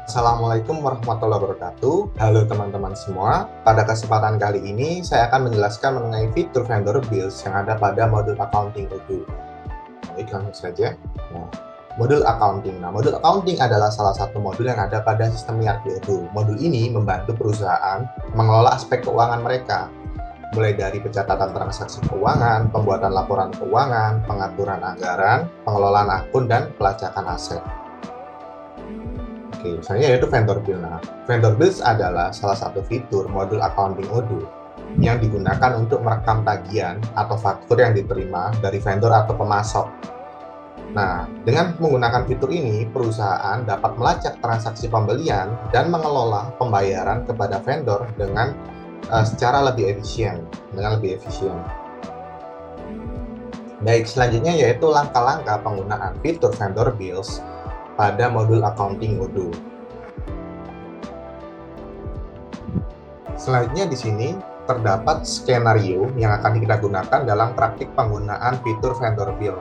Assalamualaikum warahmatullahi wabarakatuh. Halo teman-teman semua. Pada kesempatan kali ini, saya akan menjelaskan mengenai fitur vendor bills yang ada pada modul accounting Odoo. Baik, langsung saja. Modul accounting. Modul accounting adalah salah satu modul yang ada pada sistem ERP Odoo. Modul ini membantu perusahaan mengelola aspek keuangan mereka, mulai dari pencatatan transaksi keuangan, pembuatan laporan keuangan, pengaturan anggaran, pengelolaan akun, dan pelacakan aset. Oke, misalnya yaitu vendor bill. Vendor bills adalah salah satu fitur modul accounting Odoo yang digunakan untuk merekam tagihan atau faktur yang diterima dari vendor atau pemasok. Dengan menggunakan fitur ini, perusahaan dapat melacak transaksi pembelian dan mengelola pembayaran kepada vendor dengan secara lebih efisien, Baik, selanjutnya yaitu langkah-langkah penggunaan fitur vendor bills pada modul accounting Odoo. Selanjutnya di sini terdapat skenario yang akan kita gunakan dalam praktik penggunaan fitur vendor bill.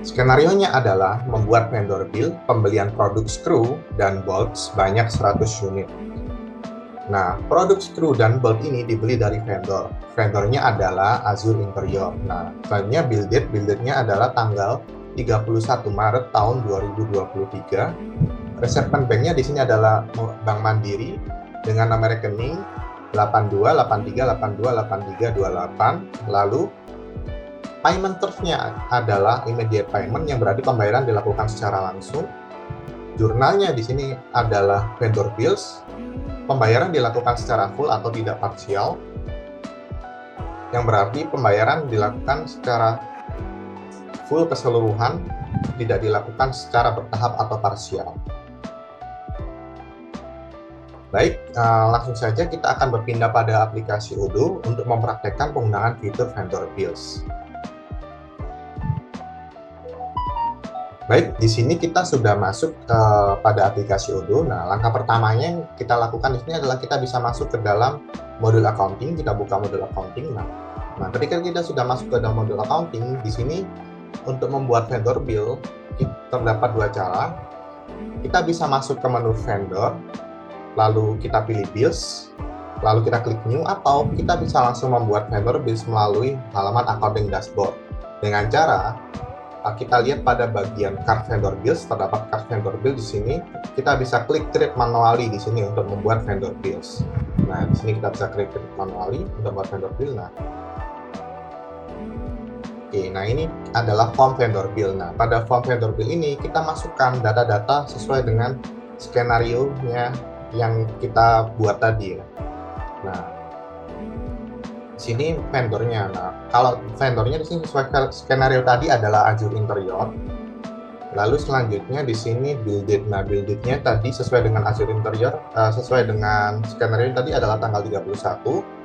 Skenarionya adalah membuat vendor bill pembelian produk screw dan bolt sebanyak 100 unit. Produk screw dan bolt ini dibeli dari vendor. Vendornya adalah Azure Interior. Selanjutnya bill date-nya adalah tanggal 31 Maret tahun 2023. Reservement banknya di sini adalah Bank Mandiri dengan nomor rekening 8283828328. Lalu payment terms-nya adalah immediate payment yang berarti pembayaran dilakukan secara langsung. Jurnalnya di sini adalah vendor bills. Pembayaran dilakukan secara full atau tidak parsial, yang berarti pembayaran dilakukan secara full keseluruhan, tidak dilakukan secara bertahap atau parsial. Baik, langsung saja kita akan berpindah pada aplikasi Odoo untuk mempraktekkan penggunaan fitur vendor bills. Baik, di sini kita sudah masuk pada aplikasi Odoo. Langkah pertamanya yang kita lakukan di sini adalah kita bisa masuk ke dalam modul accounting. Kita buka modul accounting. Ketika kita sudah masuk ke dalam modul accounting, di sini untuk membuat vendor bill terdapat dua cara. Kita bisa masuk ke menu vendor, lalu kita pilih bills, lalu kita klik new, atau kita bisa langsung membuat vendor bills melalui halaman accounting dashboard. Dengan cara kita lihat pada bagian card vendor bills, terdapat card vendor bill di sini. Kita bisa klik create manually di sini untuk membuat vendor bills. Di sini kita bisa klik manually untuk membuat vendor bill. Ini adalah form vendor bill. Pada form vendor bill ini kita masukkan data-data sesuai dengan skenario-nya yang kita buat tadi. Di sini vendornya. Kalau vendornya di sini sesuai skenario tadi adalah Azure Interior. Lalu selanjutnya di sini bill date. Bill date-nya tadi sesuai dengan Azure Interior, sesuai dengan skenario tadi adalah tanggal 31.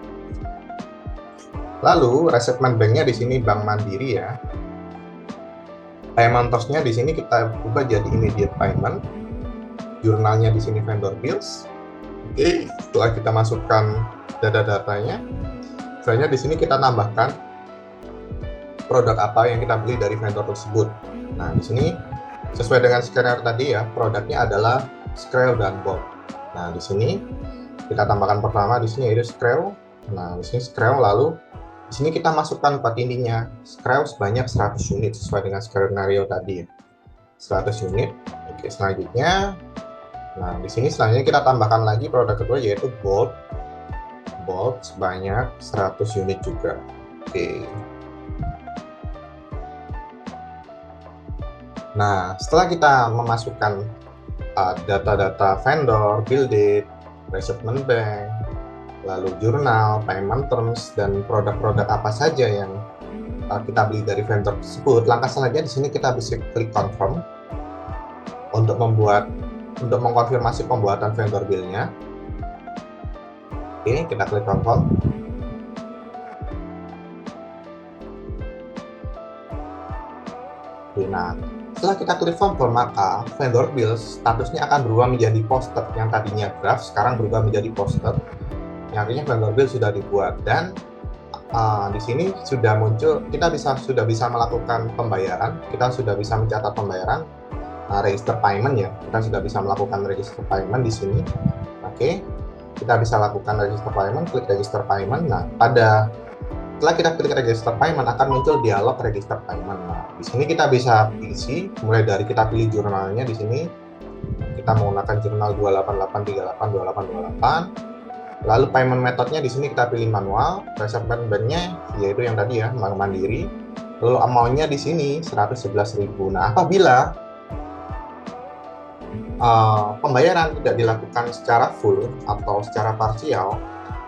Lalu reservement bank-nya di sini Bank Mandiri ya. Payment terms-nya di sini kita ubah jadi immediate payment. Jurnalnya di sini vendor bills. Setelah kita masukkan data-datanya, selanjutnya di sini kita tambahkan produk apa yang kita beli dari vendor tersebut. Di sini sesuai dengan skenario tadi ya, produknya adalah screw dan bolt. Di sini kita tambahkan pertama di sini yaitu screw. Di sini screw, lalu di sini kita masukkan part intinya, screw sebanyak 100 unit sesuai dengan skenario tadi. 100 unit. Selanjutnya, di sini selanjutnya kita tambahkan lagi produk kedua yaitu bolt. Bolt sebanyak 100 unit juga. Setelah kita memasukkan data-data vendor, bill date, reservement bank, lalu jurnal, payment terms, dan produk-produk apa saja yang kita beli dari vendor tersebut, langkah selanjutnya di sini kita bisa klik confirm untuk mengkonfirmasi pembuatan vendor bill-nya. Kita klik confirm. Setelah kita klik confirm, maka vendor bill statusnya akan berubah menjadi posted. Yang tadinya draft sekarang berubah menjadi posted. Yang artinya vendor bill sudah dibuat, dan di sini sudah muncul, kita sudah bisa melakukan pembayaran, kita sudah bisa mencatat pembayaran. register payment ya. Kita sudah bisa melakukan register payment di sini. Oke, kita bisa lakukan register payment, klik register payment. Nah, setelah kita klik register payment akan muncul dialog register payment. Nah, di sini kita bisa isi mulai dari kita pilih jurnalnya di sini. Kita menggunakan jurnal 28838 Lalu payment methodnya di sini kita pilih manual, reservation bank-nya yaitu yang tadi ya, mandiri. Lalu amount-nya di sini 111.000. Nah, apabila pembayaran tidak dilakukan secara full atau secara parsial,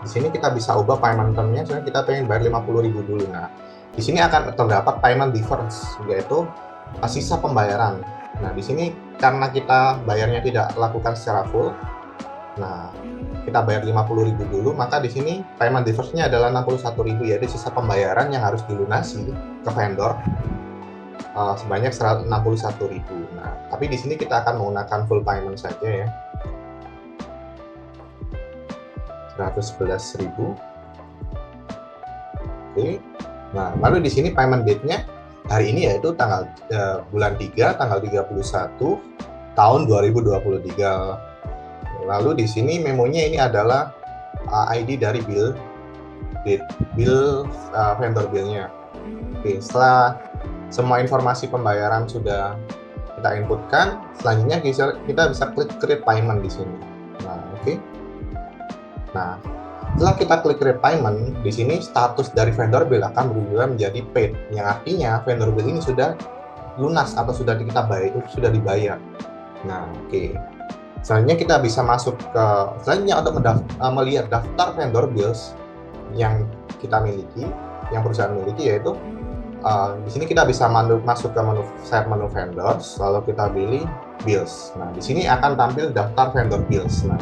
di sini kita bisa ubah payment term-nya. Misalnya kita pengen bayar 50.000 dulu. Nah, di sini akan terdapat payment difference, yaitu sisa pembayaran. Nah, di sini karena kita bayarnya tidak lakukan secara full, nah kita bayar 50.000 dulu, maka di sini payment difference-nya adalah 61.000, yaitu sisa pembayaran yang harus dilunasi ke vendor sebanyak 61.000. Nah, tapi di sini kita akan menggunakan full payment saja ya. 111.000. Oke. Nah, lalu di sini payment date-nya hari ini yaitu tanggal bulan 3 tanggal 31 tahun 2023. Lalu di sini memonya ini adalah ID dari vendor bill-nya. Oke, setelah semua informasi pembayaran sudah kita inputkan, selanjutnya kita bisa klik create payment di sini. Nah, oke. Nah, setelah kita klik create payment, di sini status dari vendor bill akan berubah menjadi paid, yang artinya vendor bill ini sudah lunas atau sudah sudah dibayar. Nah, oke. Selanjutnya kita bisa masuk ke untuk melihat daftar vendor bills yang kita miliki, yang perusahaan miliki, yaitu di sini kita bisa masuk ke menu vendors, lalu kita pilih bills. Nah, di sini akan tampil daftar vendor bills. Nah,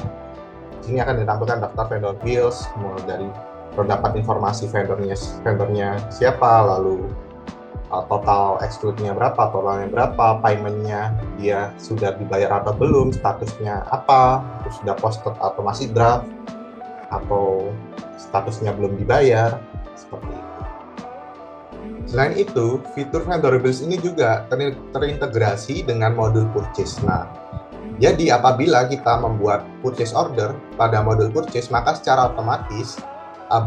di sini akan ditampilkan daftar vendor bills, mulai dari terdapat informasi vendornya siapa, lalu total exclude-nya berapa, totalnya berapa, payment-nya dia sudah dibayar atau belum, statusnya apa, terus sudah posted atau masih draft, atau statusnya belum dibayar, seperti itu. Selain itu, fitur vendor bills ini juga terintegrasi dengan modul purchase. Nah, jadi apabila kita membuat purchase order pada modul purchase, maka secara otomatis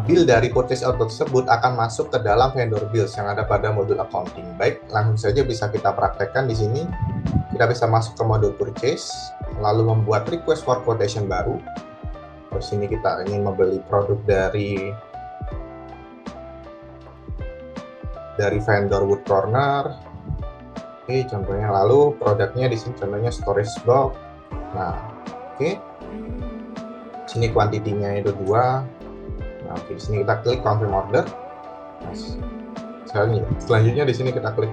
bill dari purchase order tersebut akan masuk ke dalam vendor bills yang ada pada modul accounting. Baik, langsung saja bisa kita praktekkan di sini. Kita bisa masuk ke modul purchase, lalu membuat request for quotation baru. Terus ini kita ingin membeli produk dari vendor Wood Corner. Oke, contohnya, lalu produknya di sini contohnya storage box. Nah, oke. Sini kuantitinya itu 2. Nah, oke, di sini kita klik confirm order. Nah, selanjutnya di sini kita klik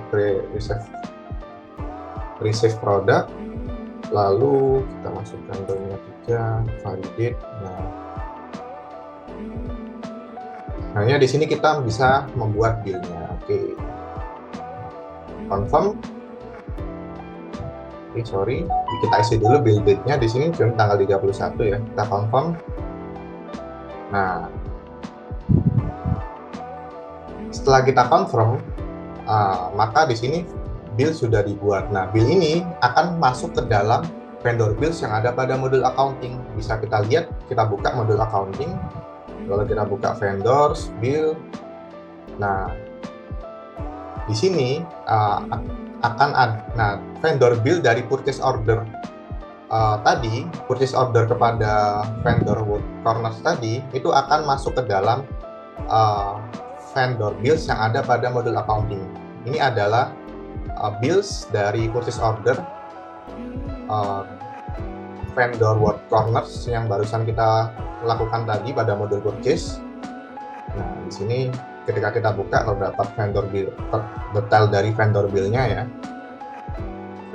receive product. Lalu kita masukkan domainnya 3, validate. Nah, di sini kita bisa membuat bill-nya. Oke. Confirm. Oke, sorry. Kita isi dulu bill date-nya di sini cuma tanggal 31 ya. Kita confirm. Nah, setelah kita confirm, maka di sini bill sudah dibuat. Nah, bill ini akan masuk ke dalam vendor bills yang ada pada modul accounting. Bisa kita lihat, kita buka modul accounting, lalu kita buka vendors, bill. Nah, di sini akan ada vendor bill dari purchase order tadi, purchase order kepada vendor Wood Corners tadi, itu akan masuk ke dalam vendor bills yang ada pada modul accounting. Ini adalah bills dari purchase order vendor Wood Corners yang barusan kita lakukan tadi pada modul purchase. Nah, di sini ketika kita buka terdapat vendor bill, detail dari vendor bill-nya ya.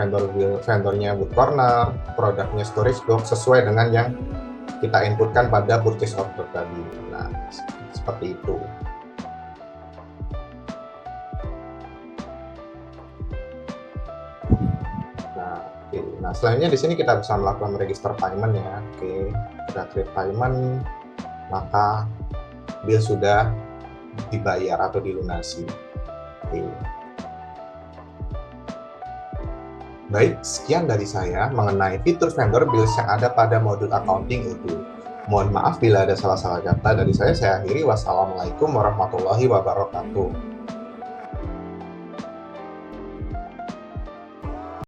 Vendornya Wood Corner, produknya storage box sesuai dengan yang kita inputkan pada purchase order tadi. Nah, seperti itu. Nah, selanjutnya di sini kita bisa melakukan register payment ya. Oke, kita create payment, maka bill sudah dibayar atau dilunasi. Oke. Baik, sekian dari saya mengenai fitur vendor bills yang ada pada modul accounting Odoo. Mohon maaf bila ada salah-salah kata dari saya akhiri. Wassalamualaikum warahmatullahi wabarakatuh.